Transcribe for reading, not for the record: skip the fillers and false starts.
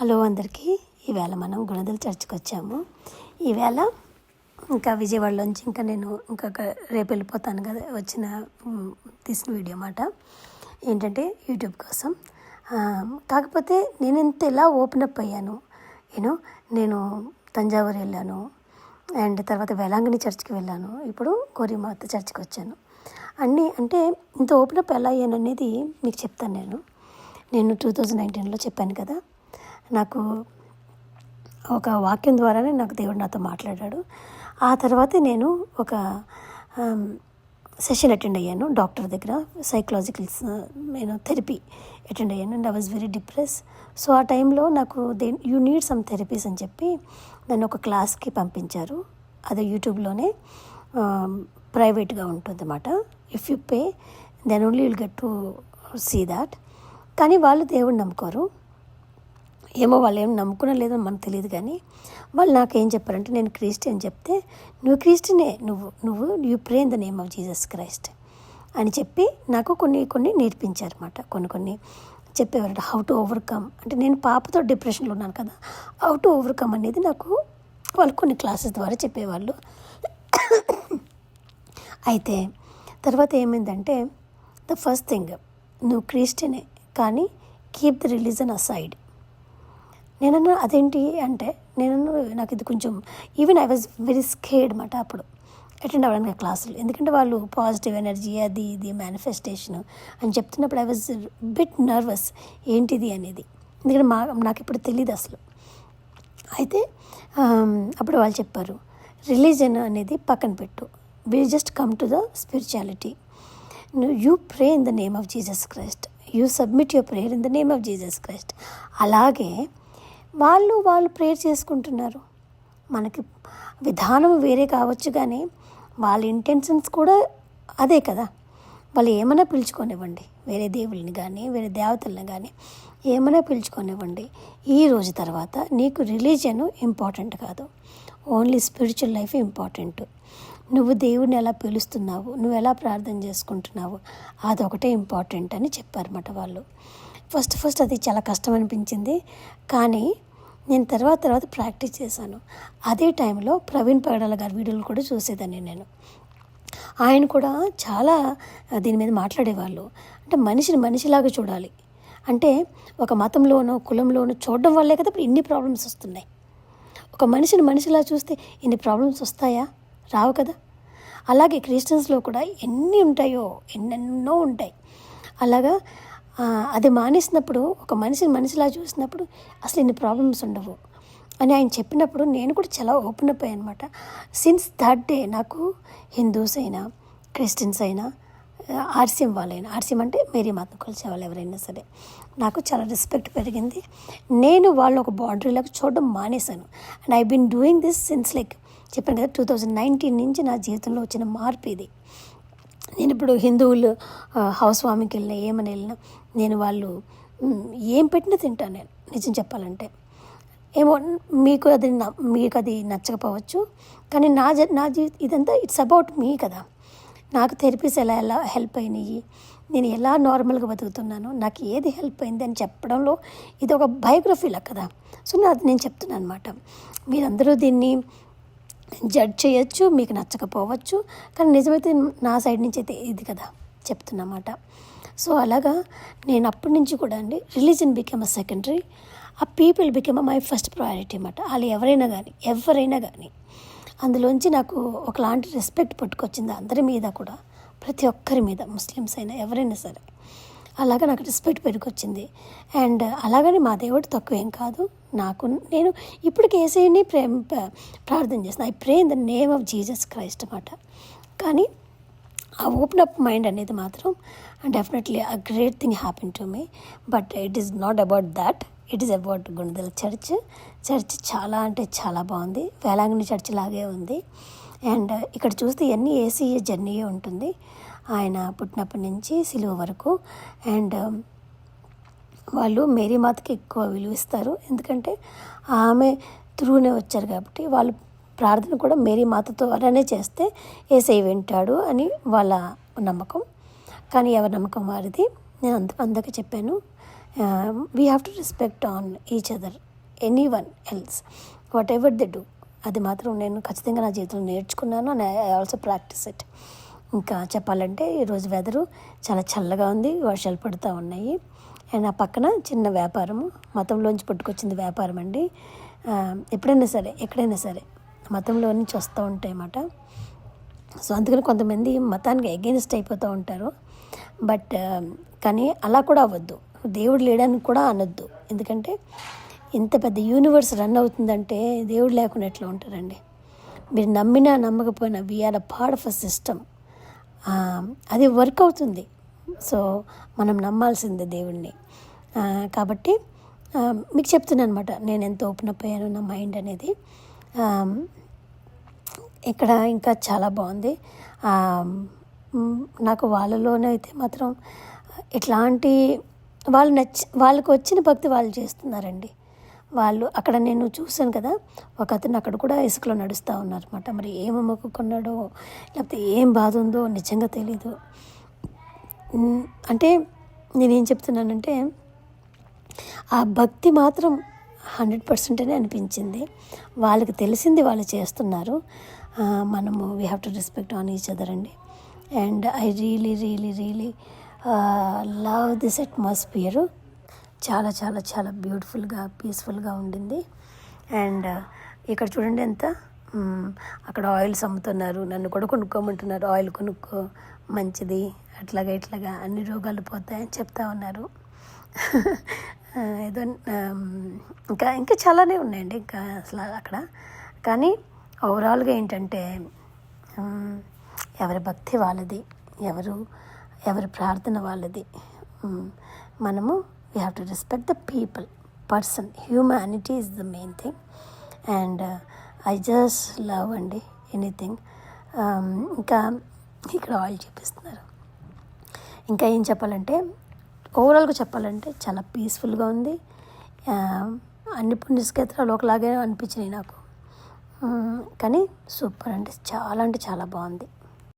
Hello అందరికీ. ఈవేళ మనం గుణదల చర్చ్కి వచ్చాము. ఈవేళ ఇంకా విజయవాడలోంచి నేను రేపు వెళ్ళిపోతాను కదా, తీసిన వీడియో మాట ఏంటంటే యూట్యూబ్ కోసం. కాకపోతే నేను ఎలా ఓపెన్ అప్ అయ్యాను, నేను తంజావూరు వెళ్ళాను, అండ్ తర్వాత వేలాంగిణి చర్చ్కి వెళ్ళాను, ఇప్పుడు కోరిమాత చర్చ్కి వచ్చాను. అన్నీ అంటే ఇంత ఓపెన్ అప్ ఎలా అయ్యాను అనేది మీకు చెప్తాను. నేను 2019లో చెప్పాను కదా, నాకు ఒక వాక్యం ద్వారానే నాకు దేవుడు నాతో మాట్లాడాడు. ఆ తర్వాత నేను ఒక సెషన్ అటెండ్ అయ్యాను డాక్టర్ దగ్గర, సైకలాజికల్స్ థెరపీ అటెండ్ అయ్యాను. And I was very depress. So ఆ టైంలో నాకు యూ నీడ్ సమ్ థెరపీస్ అని చెప్పి నన్ను ఒక క్లాస్కి పంపించారు. అది యూట్యూబ్లోనే ప్రైవేట్గా ఉంటుంది అన్నమాట. If you pay then only will get to see that. కానీ వాళ్ళు దేవుడిని నమ్ముకోరు. ఏమో వాళ్ళు ఏం నమ్ముకున్నా లేదో మనకు తెలియదు. కానీ వాళ్ళు నాకేం చెప్పారంటే, నేను క్రిస్టియన్ చెప్తే, నువ్వు క్రిస్టియనే, నువ్వు you pray in the name of Jesus Christ అని చెప్పి నాకు కొన్ని నేర్పించారన్నమాట. కొన్ని చెప్పేవారంట. హౌ టు ఓవర్కమ్ అంటే, నేను పాపతో డిప్రెషన్లో ఉన్నాను కదా, హౌ టు ఓవర్కమ్ అనేది నాకు వాళ్ళు కొన్ని క్లాసెస్ ద్వారా చెప్పేవాళ్ళు. అయితే తర్వాత ఏమైందంటే, ద ఫస్ట్ థింగ్, నువ్వు క్రిస్టియనే కానీ కీప్ ద రిలీజన్ అసైడ్. నేనన్నా అదేంటి అంటే, నాకు ఇది కొంచెం even I was very scared మాట అప్పుడు అటెండ్ అవ్వడానికి క్లాసులు. ఎందుకంటే వాళ్ళు పాజిటివ్ ఎనర్జీ అది ఇది మేనిఫెస్టేషన్ అని చెప్తున్నప్పుడు ఐ వాజ్ బిట్ నర్వస్ ఏంటిది అనేది. ఎందుకంటే నాకు ఇప్పుడు తెలియదు అసలు. అయితే అప్పుడు వాళ్ళు చెప్పారు, రిలీజన్ అనేది పక్కన పెట్టు, we just come to the spirituality. You pray in the name of Jesus Christ, you submit your prayer in the name of Jesus Christ. అలాగే వాళ్ళు ప్రేయర్ చేసుకుంటున్నారు. మనకి విధానం వేరే కావచ్చు, కానీ వాళ్ళ ఇంటెన్షన్స్ కూడా అదే కదా. వాళ్ళు ఏమైనా పిలుచుకోనివ్వండి, వేరే దేవుళ్ళని కానీ వేరే దేవతలను కానీ ఏమైనా పిలుచుకోనివ్వండి. ఈ రోజు తర్వాత నీకు రిలీజియన్ ఇంపార్టెంట్ కాదు, ఓన్లీ స్పిరిచువల్ లైఫ్ ఇంపార్టెంట్. నువ్వు దేవుడిని ఎలా పిలుస్తున్నావు, నువ్వు ఎలా ప్రార్థన చేసుకుంటున్నావు, అదొకటే ఇంపార్టెంట్ అని చెప్పారన్నమాట వాళ్ళు. ఫస్ట్ అది చాలా కష్టం అనిపించింది. కానీ నేను తర్వాత ప్రాక్టీస్ చేశాను. అదే టైంలో ప్రవీణ్ పగడాల గారి వీడియోలు కూడా చూసేదాన్ని నేను. ఆయన కూడా చాలా దీని మీద మాట్లాడేవాళ్ళు. అంటే మనిషిలాగా చూడాలి. అంటే ఒక మతంలోనో కులంలోనో చూడడం వల్లే కదా ఇప్పుడు ఇన్ని ప్రాబ్లమ్స్ వస్తున్నాయి. ఒక మనిషిలా చూస్తే ఇన్ని ప్రాబ్లమ్స్ వస్తాయా? రావు కదా. అలాగే క్రిస్టియన్స్లో కూడా ఎన్ని ఉంటాయో, ఎన్నెన్నో ఉంటాయి. అలాగా అది మానేసినప్పుడు, ఒక మనిషిలా చూసినప్పుడు అసలు ఇన్ని ప్రాబ్లమ్స్ ఉండవు అని ఆయన చెప్పినప్పుడు నేను కూడా చాలా ఓపెన్ అప్ అయ్యాను అనమాట. సిన్స్ దట్ డే నాకు హిందూస్ అయినా, క్రిస్టియన్స్ అయినా, ఆర్సీఎం వాళ్ళైనా, ఆర్సీఎం అంటే మేరీ మాతను కొలిచే వాళ్ళు ఎవరైనా సరే, నాకు చాలా రెస్పెక్ట్ పెరిగింది. నేను వాళ్ళు ఒక బౌండరీలాగా చూడడం మానేశాను. And I been doing this since చెప్పాను కదా, 2019 నుంచి నా జీవితంలో వచ్చిన మార్పు ఇది. నేను ఇప్పుడు హిందువులు హౌస్ వామికి వెళ్ళినా, ఏమని వెళ్ళినా, నేను వాళ్ళు ఏం పెట్టినా తింటాను నేను, నిజం చెప్పాలంటే. ఏమో మీకు అది నచ్చకపోవచ్చు, కానీ నా ఇదంతా ఇట్స్ అబౌట్ మీ కదా. నాకు థెరపీస్ ఎలా హెల్ప్ అయినాయి, నేను ఎలా నార్మల్గా బతుకుతున్నాను, నాకు ఏది హెల్ప్ అయింది అని చెప్పడంలో ఇది ఒక బయోగ్రఫీలా కదా. సో అది నేను చెప్తున్నాను అనమాట. మీరందరూ దీన్ని జడ్జ్ చేయొచ్చు, మీకు నచ్చకపోవచ్చు, కానీ నిజమైతే నా సైడ్ నుంచి అయితే ఇది కదా చెప్తున్నమాట. సో అలాగా నేను అప్పటి నుంచి కూడా రిలీజన్ బికెమ్ అ సెకండరీ, ఆ people became my first priority అన్నమాట. వాళ్ళు ఎవరైనా కానీ అందులోంచి నాకు ఒకలాంటి రెస్పెక్ట్ పట్టుకొచ్చింది అందరి మీద కూడా, ప్రతి ఒక్కరి మీద, ముస్లిమ్స్ అయినా ఎవరైనా సరే. అలాగా నాకు రెస్పెక్ట్ పెరిగొచ్చింది. అండ్ అలాగని మా దేవుడు తక్కువేం కాదు. నేను ఇప్పటికి యేసయ్యని ప్రార్థన చేస్తాను. I pray in the name of Jesus Christ అన్నమాట. కానీ ఆ ఓపెన్ అప్ మైండ్ అనేది మాత్రం definitely a great thing happen to me. But it is not about that, it is about Gunadala church చాలా అంటే చాలా బాగుంది. వేలాంగిణి చర్చ్ లాగే ఉంది. అండ్ ఇక్కడ చూస్తే ఇవన్నీ ఏసీఏ జర్నీయే ఉంటుంది, ఆయన పుట్టినప్పటి నుంచి సిలువ వరకు. అండ్ వాళ్ళు మేరీ మాతకి ఎక్కువ విలువిస్తారు, ఎందుకంటే ఆమె త్రూనే వచ్చారు కాబట్టి. వాళ్ళు ప్రార్థన కూడా మేరీ మాతతో ద్వారానే చేస్తే యేసయ్య వింటాడు అని వాళ్ళ నమ్మకం. కానీ ఎవరి నమ్మకం వారిది. నేను అందుకే చెప్పాను, we have to respect on each other. Any one else, what ever they do, అది మాత్రం నేను ఖచ్చితంగా నా జీవితంలో నేర్చుకున్నాను. And I also practice it. ఇంకా చెప్పాలంటే ఈరోజు వెదరు చాలా చల్లగా ఉంది, వర్షాలు పడుతూ ఉన్నాయి. అండ్ ఆ పక్కన చిన్న వ్యాపారము, మతంలోంచి పుట్టుకొచ్చింది వ్యాపారం అండి. ఎప్పుడైనా సరే ఎక్కడైనా సరే మతంలో నుంచి వస్తూ ఉంటాయి అన్నమాట. సో అందుకని కొంతమంది మతానికి అగెయిన్స్ట్ అయిపోతూ ఉంటారు. బట్ కానీ అలా కూడా అవ్వద్దు, దేవుడు లేడని కూడా అనొద్దు. ఎందుకంటే ఇంత పెద్ద యూనివర్స్ రన్ అవుతుందంటే దేవుడు లేకుండా ఎట్లా ఉంటారండి? మీరు నమ్మినా నమ్మకపోయినా we are a part of a system. అది వర్క్ అవుతుంది. సో మనం నమ్మాల్సిందే దేవుడిని. కాబట్టి మీకు చెప్తున్నాను అనమాట, నేను ఎంత ఓపెన్ అప్ అయ్యాను నా మైండ్ అనేది. ఇక్కడ ఇంకా చాలా బాగుంది. నాకు వాళ్ళలోనే అయితే మాత్రం ఇట్లాంటి వాళ్ళకి వచ్చిన భక్తి వాళ్ళు చేస్తున్నారండి. వాళ్ళు అక్కడ నేను చూశాను కదా, ఒక అతను అక్కడ కూడా ఇసుకలో నడుస్తూ ఉన్నారన్నమాట. మరి ఏమి మొక్కుకున్నాడో లేకపోతే ఏం బాధ ఉందో నిజంగా తెలీదు. అంటే నేనేం చెప్తున్నానంటే ఆ భక్తి మాత్రం 100% అనిపించింది. వాళ్ళకి తెలిసింది వాళ్ళు చేస్తున్నారు. మనము we have to respect on each other అండి. And I really really really love this atmosphere. చాలా చాలా చాలా బ్యూటిఫుల్గా పీస్ఫుల్గా ఉండింది. అండ్ ఇక్కడ చూడండి ఎంత అక్కడ ఆయిల్స్ అమ్ముతున్నారు. నన్ను కూడా కొనుక్కోమంటున్నారు, ఆయిల్ కొనుక్కో మంచిది, అట్లాగా ఇట్లాగా అన్ని రోగాలు పోతాయని చెప్తా ఉన్నారు. ఏదో ఇంకా ఇంకా చాలానే ఉన్నాయండి ఇంకా అసలు అక్కడ. కానీ ఓవరాల్గా ఏంటంటే ఎవరి భక్తి వాళ్ళది, ఎవరి ప్రార్థన వాళ్ళది. మనము we have to respect the people, person, humanity is the main thing. And I just love అండి ఎనీథింగ్. ఇంకా ఇక్కడ ఆయిల్ చూపిస్తున్నారు. ఇంకా ఏం చెప్పాలంటే ఓవరాల్గా చెప్పాలంటే చాలా పీస్ఫుల్గా ఉంది. అన్ని పుణ్యక్షేత్రాలు ఒకలాగే అనిపించినాయి నాకు. కానీ సూపర్ అండి, చాలా అంటే చాలా బాగుంది.